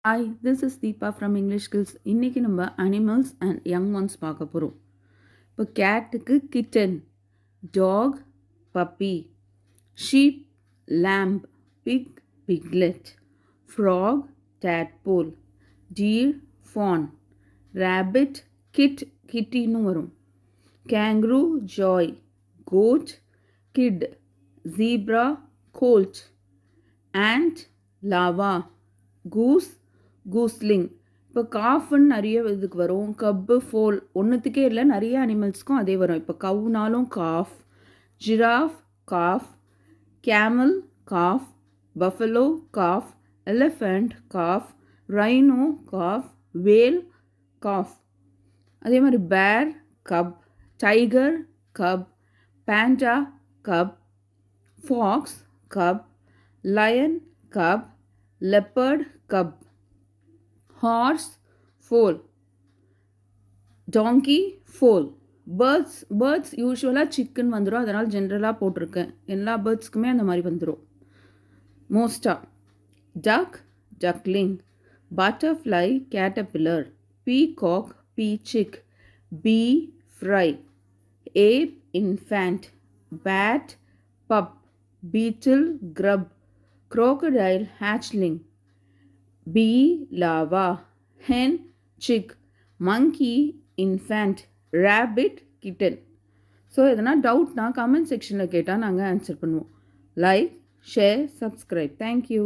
Hi, this is Deepa from English skills. இன்றைக்கி நம்ம animals and young once பார்க்க போகிறோம். இப்போ கேட்டுக்கு kitten, dog puppy, sheep lamb, pig piglet, frog tadpole, deer fawn, rabbit கிட்டின்னு வரும், kangaroo joey, goat kid, zebra colt, ant lava, goose gosling. இப்போ காஃப்னு நிறைய இதுக்கு வரும், கப்பு ஃபோல் ஒன்றுத்துக்கே இல்லை, நிறைய அனிமல்ஸ்க்கும் அதே வரும். இப்போ கவுனாலும் calf, giraffe calf, camel calf, buffalo calf, elephant calf, rhino calf, whale calf. அதே மாதிரி bear cub, tiger cub, panda cub, fox cub, lion cub, leopard cub, horse foal, donkey foal. Birds யூஸ்வலாக chicken வந்துடும், அதனால் ஜென்ரலாக போட்டிருக்கேன். எல்லா பேர்ட்ஸ்க்குமே அந்த மாதிரி வந்துடும் மோஸ்ட்டாக. டக் டக்லிங், பட்டர்ஃப்ளை கேட்டபில்லர், பீகாக் பீச்சிக், பீ ஃப்ரை, ஏப் இன்ஃபேண்ட், பேட் பப், பீட்டில் grub, crocodile hatchling, bee larva, hen chick, monkey infant, rabbit kitten. So எதனா டவுட்னா கமெண்ட் செக்ஷனில் கேட்டால் நாங்கள் ஆன்சர் பண்ணுவோம். Like, share, subscribe. தேங்க்யூ.